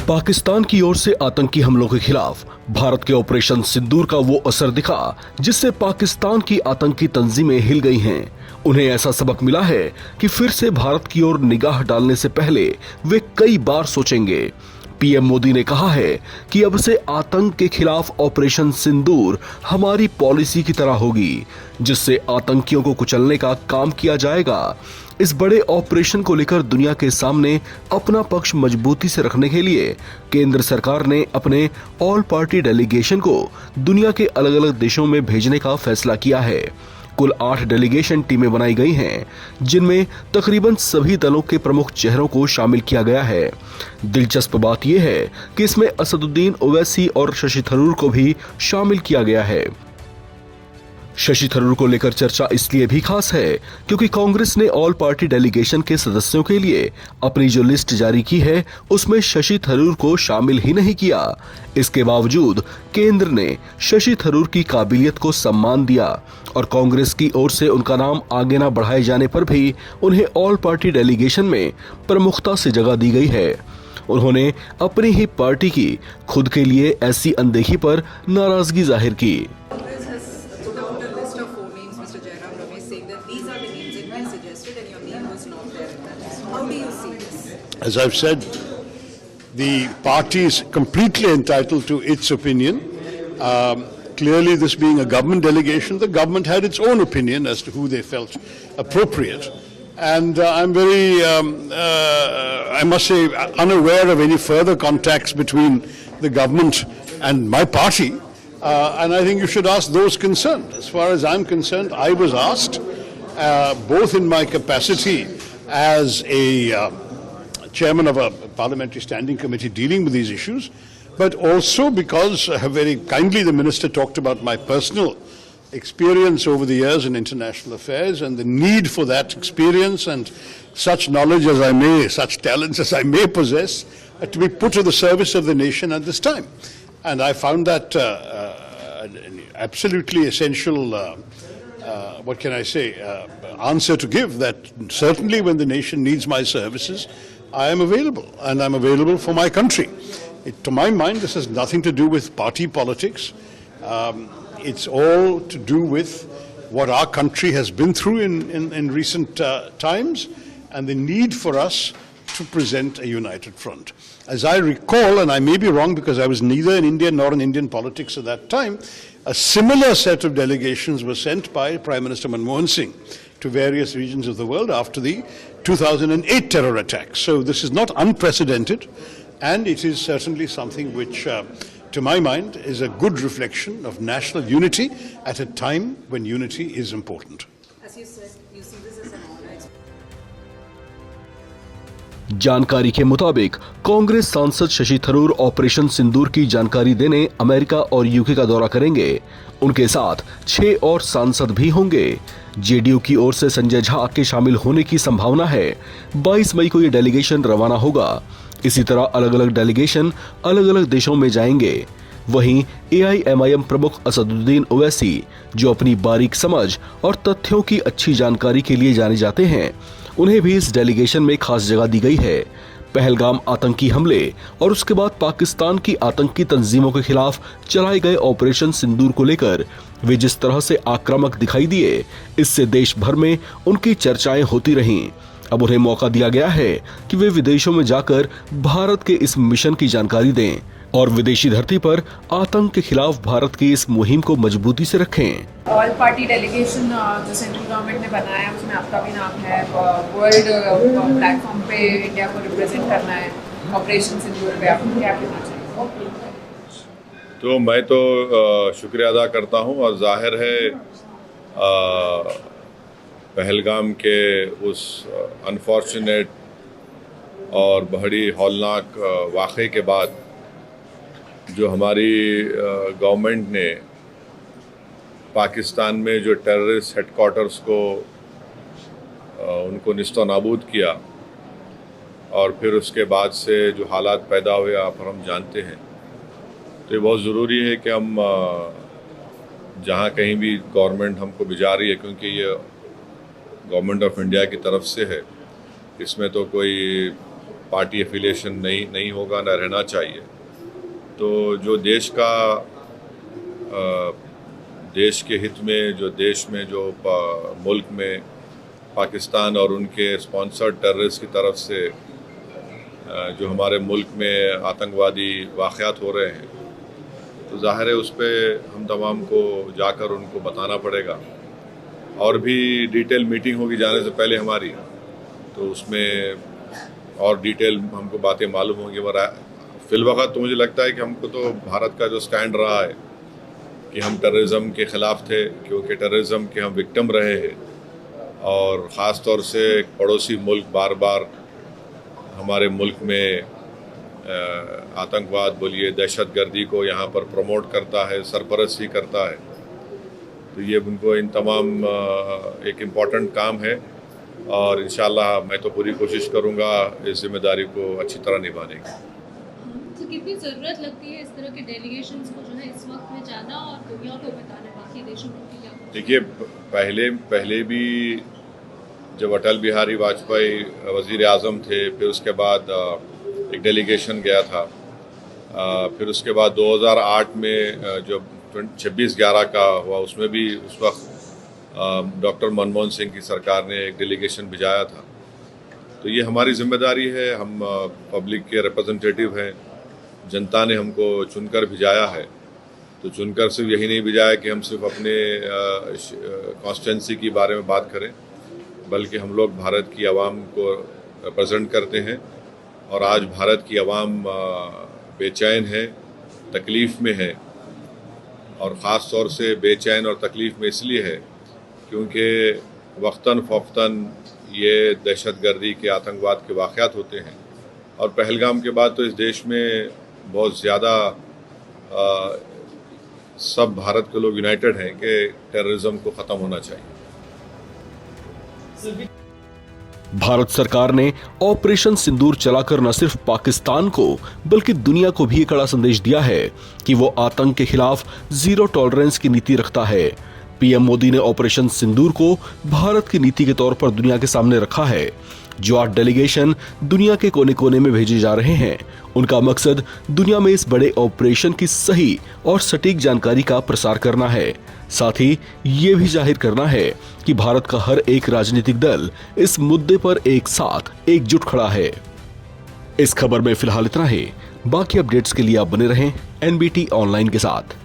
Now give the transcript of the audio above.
पाकिस्तान की ओर से आतंकी हमलों के खिलाफ भारत के ऑपरेशन सिंदूर का वो असर दिखा जिससे पाकिस्तान की आतंकी तंजीमें हिल गई हैं। उन्हें ऐसा सबक मिला है कि फिर से भारत की ओर निगाह डालने से पहले वे कई बार सोचेंगे। पीएम मोदी ने कहा है कि अब से आतंक के खिलाफ ऑपरेशन सिंदूर हमारी पॉलिसी की तरह होगी, जिससे आतंकियों को कुचलने का काम किया जाएगा। इस बड़े ऑपरेशन को लेकर दुनिया के सामने अपना पक्ष मजबूती से रखने के लिए केंद्र सरकार ने अपने ऑल पार्टी डेलीगेशन को दुनिया के अलग अलग देशों में भेजने का फैसला किया है। कुल 8 डेलीगेशन टीमें बनाई गई हैं, जिनमें तकरीबन सभी दलों के प्रमुख चेहरों को शामिल किया गया है। दिलचस्प बात यह है कि इसमें असदुद्दीन ओवैसी और शशि थरूर को भी शामिल किया गया है। शशि थरूर को लेकर चर्चा इसलिए भी खास है क्योंकि कांग्रेस ने ऑल पार्टी डेलीगेशन के सदस्यों के लिए अपनी जो लिस्ट जारी की है उसमें शशि थरूर को शामिल ही नहीं किया। इसके बावजूद केंद्र ने शशि थरूर की काबिलियत को सम्मान दिया और कांग्रेस की ओर से उनका नाम आगे न बढ़ाए जाने पर भी उन्हें ऑल पार्टी डेलीगेशन में प्रमुखता से जगह दी गई है। उन्होंने अपनी ही पार्टी की खुद के लिए ऐसी अनदेखी पर नाराजगी जाहिर की। As I've said, the party is completely entitled to its opinion. Clearly, this being a government delegation, the government had its own opinion as to who they felt appropriate. And I'm very, I must say, unaware of any further contacts between the government and my party. And I think you should ask those concerned. As far as I'm concerned, I was asked, both in my capacity as a chairman of a parliamentary standing committee dealing with these issues, but also because very kindly the minister talked about my personal experience over the years in international affairs and the need for that experience and such knowledge as I may, such talents as I may possess, to be put to the service of the nation at this time. And I found that an absolutely essential, what can I say, answer to give, that certainly when the nation needs my services, I am available, and I'm available for my country. To my mind, this has nothing to do with party politics. It's all to do with what our country has been through in recent times and the need for us to present a united front. As I recall, and I may be wrong because I was neither in India nor in Indian politics at that time, a similar set of delegations were sent by Prime Minister Manmohan Singh to various regions of the world after the 2008 terror attacks. So this is not unprecedented, and it is certainly something which, to my mind, is a good reflection of national unity at a time when unity is important. As you said, you see this as an honor. जानकारी के मुताबिक कांग्रेस सांसद Shashi Tharoor operation सिंदूर की जानकारी देने America और UK का दौरा करेंगे। उनके साथ 6 और सांसद भी होंगे। जेडीयू की ओर से संजय झा के शामिल होने की संभावना है। 22 मई को ये डेलीगेशन रवाना होगा। इसी तरह अलग अलग डेलीगेशन अलग अलग देशों में जाएंगे। वहीं एआईएमआईएम प्रमुख असदुद्दीन ओवैसी, जो अपनी बारीक समझ और तथ्यों की अच्छी जानकारी के लिए जाने जाते हैं, उन्हें भी इस डेलीगेशन में खास जगह दी गई है। पहलगाम आतंकी हमले और उसके बाद पाकिस्तान की आतंकी तंजीमों के खिलाफ चलाए गए ऑपरेशन सिंदूर को लेकर वे जिस तरह से आक्रामक दिखाई दिए, इससे देश भर में उनकी चर्चाएं होती रहीं। अब उन्हें मौका दिया गया है कि वे विदेशों में जाकर भारत के इस मिशन की जानकारी दें और विदेशी धरती पर आतंक के खिलाफ भारत की इस मुहिम को मजबूती से रखें। ऑल पार्टी डेलीगेशन जो सेंट्रल गवर्नमेंट ने बनाया है उसमें आपका भी नाम है। वर्ल्ड प्लेटफॉर्म पे इंडिया को रिप्रेजेंट करना है ऑपरेशन सिंदूर पे, आप क्या कहना चाहिए? तो मैं तो शुक्रिया अदा करता हूं और जाहिर है पहलगाम के उस अनफॉर्चुनेट और बड़ी हौलनाक वाक़े के बाद जो हमारी गवर्नमेंट ने पाकिस्तान में जो टेररिस्ट हेडक्वार्टर्स को उनको निस्तो नाबूद किया और फिर उसके बाद से जो हालात पैदा हुए आप और हम जानते हैं, तो ये बहुत ज़रूरी है कि हम जहाँ कहीं भी गवर्नमेंट हमको भिजा रही है, क्योंकि ये गवर्नमेंट ऑफ इंडिया की तरफ से है, इसमें तो कोई पार्टी एफिलिएशन नहीं होगा, ना रहना चाहिए। तो जो देश का देश के हित में, जो देश में जो मुल्क में पाकिस्तान और उनके स्पॉन्सर्ड टेररिस्ट की तरफ से जो हमारे मुल्क में आतंकवादी वाक़यात हो रहे हैं, तो ज़ाहिर है उस पर हम तमाम को जाकर उनको बताना पड़ेगा। और भी डिटेल मीटिंग होगी जाने से पहले हमारी, तो उसमें और डिटेल हमको बातें मालूम होंगी। मगर फिलवक़्त तो मुझे लगता है कि हमको तो भारत का जो स्टैंड रहा है कि हम टेररिज्म के ख़िलाफ़ थे, क्योंकि टेररिज्म के हम विक्टिम रहे हैं, और ख़ास तौर से एक पड़ोसी मुल्क बार बार हमारे मुल्क में आतंकवाद बोलिए, दहशतगर्दी को यहाँ पर प्रमोट करता है, सरपरस्ती करता है। तो ये उनको इन तमाम एक इम्पॉर्टेंट काम है, और इंशाअल्लाह मैं तो पूरी कोशिश करूँगा इस जिम्मेदारी को अच्छी तरह निभाने की। तो कितनी ज़रूरत लगती है इस तरह के डेलीगेशंस को जो है इस वक्त में जाना और दुनिया को बताना, बाकी देशों को कि क्या? देखिए, पहले भी जब अटल बिहारी वाजपेयी वज़ीर आज़म थे, फिर उसके बाद एक डेलीगेशन गया था। फिर उसके बाद 2008 में जब 26/11 का हुआ, उसमें भी उस वक्त डॉक्टर मनमोहन सिंह की सरकार ने एक डेलीगेशन भिजाया था। तो ये हमारी जिम्मेदारी है, हम पब्लिक के रिप्रेजेंटेटिव हैं, जनता ने हमको चुनकर भिजाया है। तो चुनकर सिर्फ यही नहीं भिजाया कि हम सिर्फ अपने कॉन्स्टिट्यूंसी के बारे में बात करें, बल्कि हम लोग भारत की आवाम को रिप्रेजेंट करते हैं। और आज भारत की आवाम बेचैन है, तकलीफ़ में है, और ख़ास तौर से बेचैन और तकलीफ़ में इसलिए है क्योंकि वक्तन फ़ौक़तन ये दहशतगर्दी के, आतंकवाद के वाक़यात होते हैं। और पहलगाम के बाद तो इस देश में बहुत ज़्यादा सब भारत के लोग यूनाइटेड हैं कि टेररिज्म को ख़त्म होना चाहिए। भारत सरकार ने ऑपरेशन सिंदूर चलाकर न सिर्फ पाकिस्तान को बल्कि दुनिया को भी एक कड़ा संदेश दिया है कि वो आतंक के खिलाफ जीरो टॉलरेंस की नीति रखता है। पीएम मोदी ने ऑपरेशन सिंदूर को भारत की नीति के तौर पर दुनिया के सामने रखा है। जो 8 डेलीगेशन दुनिया के कोने कोने में भेजे जा रहे हैं, उनका मकसद दुनिया में इस बड़े ऑपरेशन की सही और सटीक जानकारी का प्रसार करना है। साथ ही ये भी जाहिर करना है कि भारत का हर एक राजनीतिक दल इस मुद्दे पर एक साथ एकजुट खड़ा है। इस खबर में फिलहाल इतना ही। बाकी अपडेट्स के लिए आप बने रहें NBT ऑनलाइन के साथ।